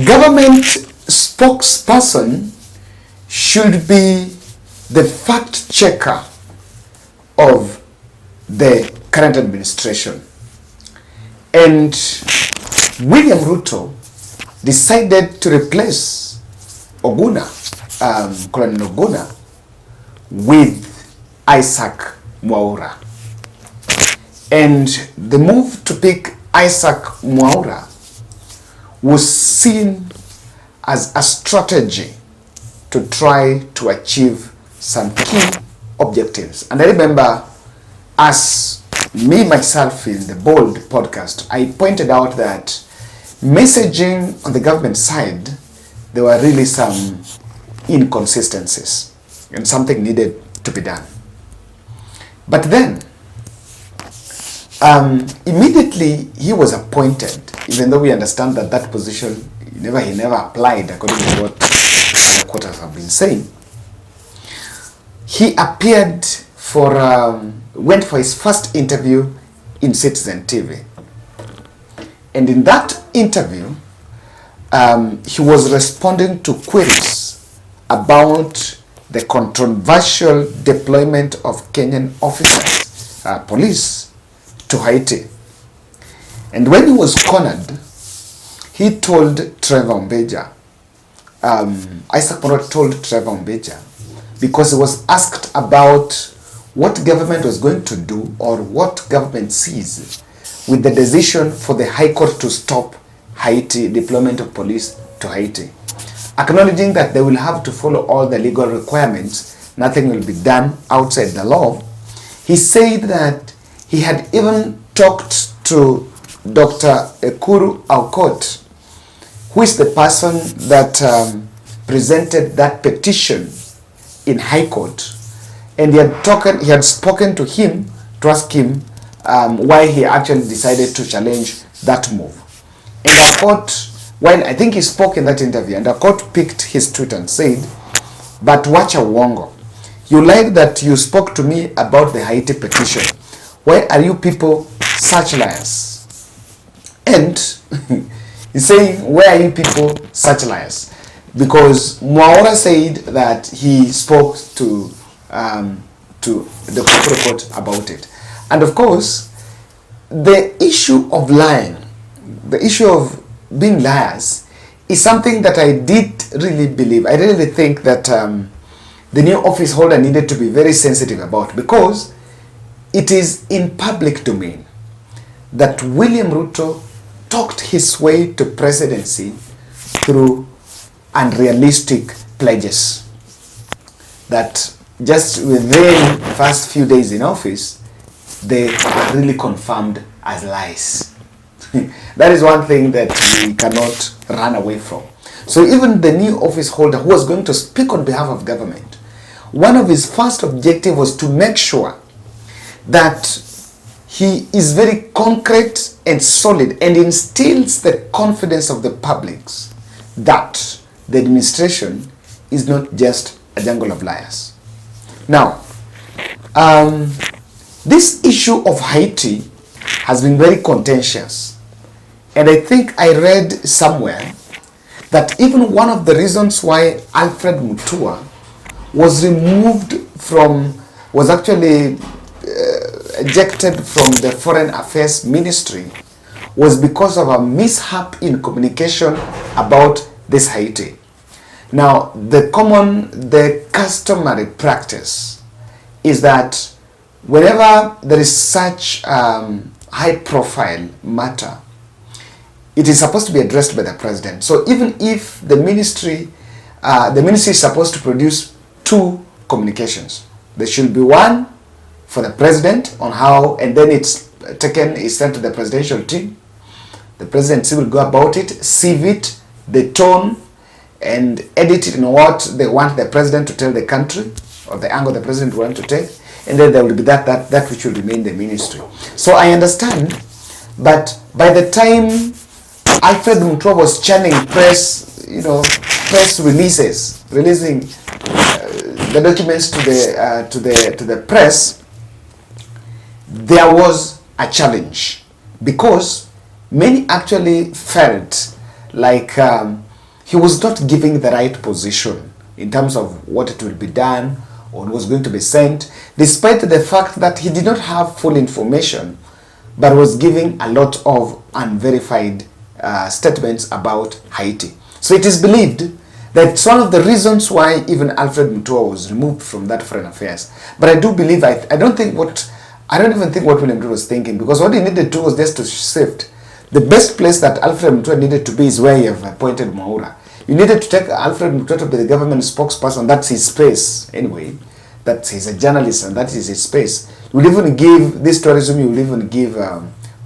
government spokesperson should be the fact checker of the current administration. And William Ruto decided to replace Colonel Oguna with Isaac Mwaura. And the move to pick Isaac Mwaura was seen as a strategy to try to achieve some key objectives. And I remember, as me myself in the Bold podcast, I pointed out that messaging on the government side, there were really some inconsistencies and something needed to be done. But then, immediately he was appointed, even though we understand that that position, he never applied according to what the quarters have been saying. He appeared went for his first interview in Citizen TV. And in that interview, he was responding to queries about the controversial deployment of Kenyan officers, police, to Haiti. And when he was cornered, he told Trevor Mbeja, Isaac Mwaura told Trevor Mbeja, because he was asked about what government was going to do or what government sees with the decision for the High Court to stop Haiti, deployment of police to Haiti. Acknowledging that they will have to follow all the legal requirements, nothing will be done outside the law, he said that he had even talked to Dr. Ekuru Aukot, who is the person that presented that petition in High Court, and he had spoken to him to ask him why he actually decided to challenge that move. And Aukot, while I think he spoke in that interview, and Aukot picked his tweet and said, "But wacha uongo. You lied that you spoke to me about the Haiti petition. Why are you people such liars?" And he's saying, "Why are you people such liars?" Because Mwaura said that he spoke to the court about it. And of course, the issue of lying, the issue of being liars, is something that I did really believe. I really think that the new office holder needed to be very sensitive about, because it is in public domain that William Ruto talked his way to presidency through unrealistic pledges that just within the first few days in office, they are really confirmed as lies. That is one thing that we cannot run away from. So even the new office holder who was going to speak on behalf of government, one of his first objectives was to make sure that he is very concrete and solid and instills the confidence of the public that the administration is not just a jungle of liars. Now, this issue of Haiti has been very contentious. And I think I read somewhere that even one of the reasons why Alfred Mutua was actually ejected from the Foreign Affairs Ministry was because of a mishap in communication about this Haiti. Now, the customary practice is that whenever there is such high-profile matter, it is supposed to be addressed by the president. So even if the ministry is supposed to produce two communications, there should be one for the president on how, and then it's sent to the presidential team. The presidency will go about it, sieve it, the tone, and edit it in what they want the president to tell the country, or the angle the president wants to take, and then there will be that which will remain the ministry. So I understand, but by the time Alfred Mutua was channeling press releases, releasing the documents to the press, there was a challenge, because many actually felt like he was not giving the right position in terms of what it will be done or was going to be sent, despite the fact that he did not have full information, but was giving a lot of unverified statements about Haiti. So it is believed that it's one of the reasons why even Alfred Mutua was removed from that foreign affairs. But I do believe, I don't even think what William Ruto was thinking, because what he needed to do was just to shift. The best place that Alfred Mutua needed to be is where you have appointed Mwaura. You needed to take Alfred Mutua to be the government spokesperson. That's his space anyway. He's a journalist and that is his space. You will even give this tourism, you will even give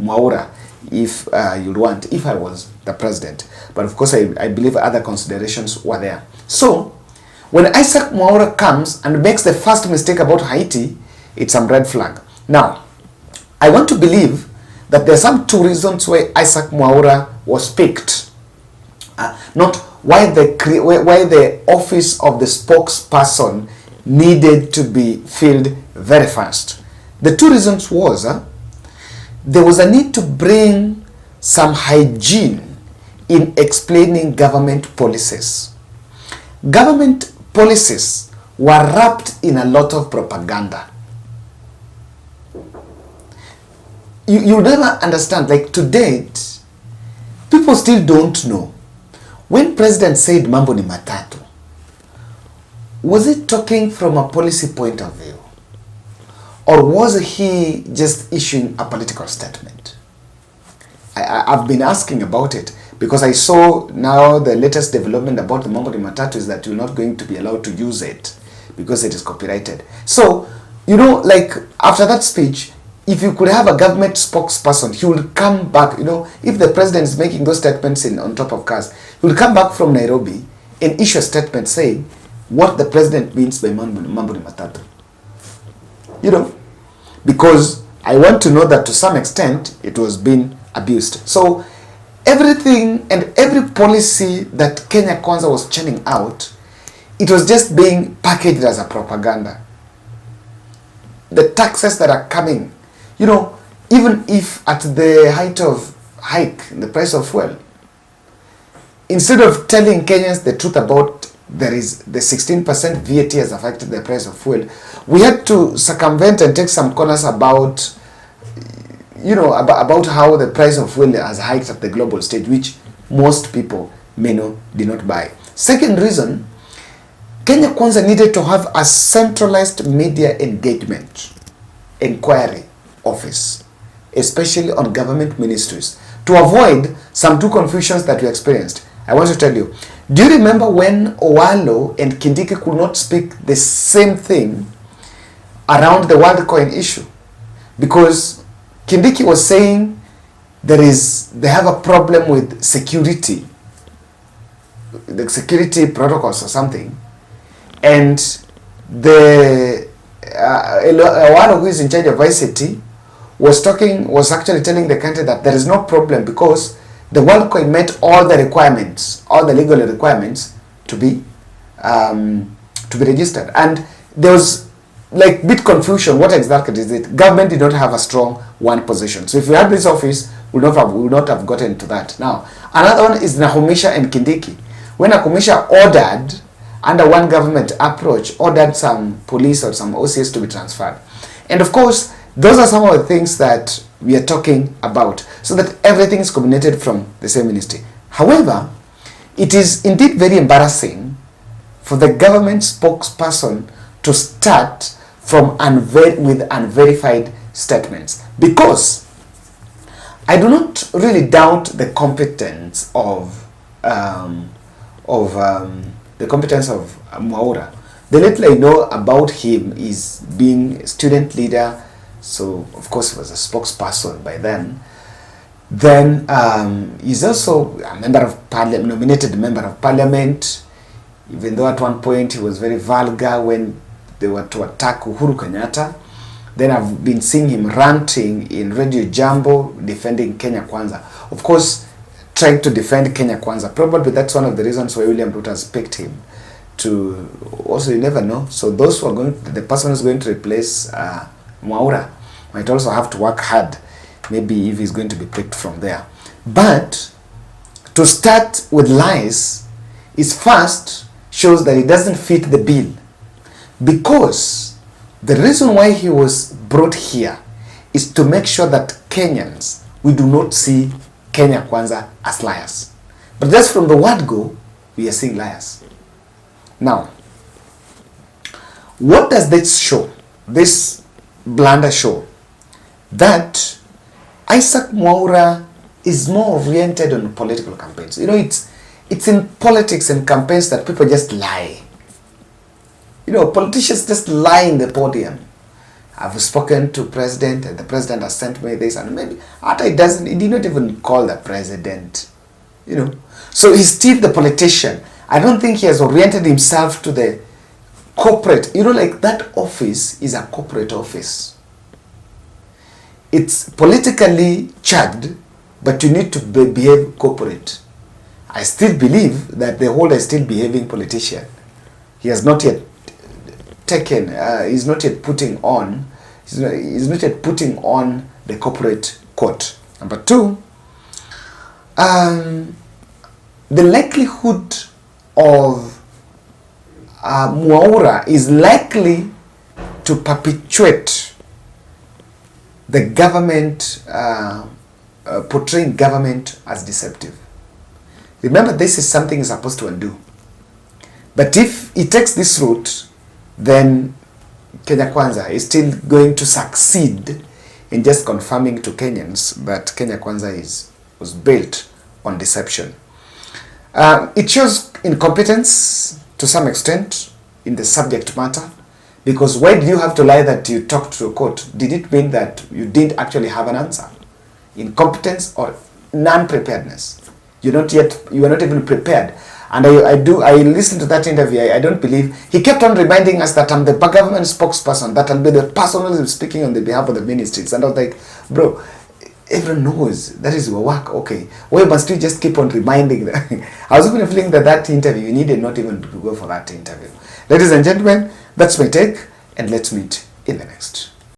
Mwaura if you'd want, if I was the president. But of course, I believe other considerations were there. So, when Isaac Mwaura comes and makes the first mistake about Haiti, it's some red flag. Now, I want to believe that there are some two reasons why Isaac Mwaura was picked. Not why the office of the spokesperson needed to be filled very fast. The two reasons was there was a need to bring some hygiene in explaining government policies. Government policies were wrapped in a lot of propaganda. You never understand, like to date, people still don't know. When President said mambo ni matatu, was it talking from a policy point of view? Or was he just issuing a political statement? I've been asking about it because I saw now the latest development about the mambo ni matatu is that you're not going to be allowed to use it because it is copyrighted. So, you know, like after that speech, if you could have a government spokesperson, he will come back, you know, if the president is making those statements on top of cars, he will come back from Nairobi and issue a statement saying what the president means by mambo ni matatu. You know, because I want to know that to some extent it was being abused. So everything and every policy that Kenya Kwanza was churning out, it was just being packaged as a propaganda. The taxes that are coming, you know, even if at the height of hike in the price of fuel, instead of telling Kenyans the truth about there is the 16% VAT has affected the price of fuel, we had to circumvent and take some corners about, you know, about how the price of fuel has hiked at the global stage, which most people did not buy. Second reason, Kenya Kwanza needed to have a centralized media engagement inquiry office, especially on government ministries, to avoid some two confusions that we experienced. I want to tell you, do you remember when Owalo and Kindiki could not speak the same thing around the world coin issue? Because Kindiki was saying they have a problem with security, the security protocols or something, and the Owalo, who is in charge of ICT, was actually telling the country that there is no problem because the World Coin met all the requirements, all the legal requirements to be registered. And there was like bit confusion. What exactly is it? Government did not have a strong one position. So if we had this office, we would not have gotten to that. Now, another one is Nahumisha and Kindiki. When Nahumisha ordered, under one government approach, ordered some police or some OCS to be transferred. And of course, those are some of the things that we are talking about, so that everything is coordinated from the same ministry. However, it is indeed very embarrassing for the government spokesperson to start from with unverified statements, because I do not really doubt the competence of Mwaura. The little I know about him is being student leader, so of course he was a spokesperson by then. Then he's also a member of parliament, nominated member of parliament, even though at one point he was very vulgar when they were to attack Uhuru Kenyatta. Then I've been seeing him ranting in Radio Jambo, defending Kenya Kwanza. Of course, trying to defend Kenya Kwanza. Probably that's one of the reasons why William Ruto has picked him. To also, you never know. So those who are the person who's going to replace Mwaura might also have to work hard, maybe if he's going to be picked from there. But to start with lies is first shows that he doesn't fit the bill. Because the reason why he was brought here is to make sure that Kenyans, we do not see Kenya Kwanza as liars. But just from the word go, we are seeing liars. Now, what does this show? This blunder show? That Isaac Mwaura is more oriented on political campaigns. You know, it's in politics and campaigns that people just lie. You know, politicians just lie in the podium. I've spoken to president and the president has sent me this, and maybe after he did not even call the president. You know, so he's still the politician. I don't think he has oriented himself to the corporate. You know, like that office is a corporate office. It's politically charged, but you need to behave corporate. I still believe that the holder is still behaving politician. He has not yet taken, he's not yet putting on the corporate coat. Number two, the likelihood of Mwaura is likely to perpetuate the government, portraying government as deceptive. Remember, this is something he's supposed to undo. But if he takes this route, then Kenya Kwanza is still going to succeed in just confirming to Kenyans that Kenya Kwanza was built on deception. It shows incompetence to some extent in the subject matter, because why did you have to lie that you talked to a court? Did it mean that you didn't actually have an answer? Incompetence or non-preparedness. You were not even prepared. And I listened to that interview. I don't believe he kept on reminding us that I'm the government spokesperson, that I'll be the person who is speaking on the behalf of the ministries. And I was like, bro, everyone knows that is your work. Okay, why must you just keep on reminding them? I was even feeling that interview, you needed not even to go for that interview. Ladies and gentlemen, that's my take, and let's meet in the next.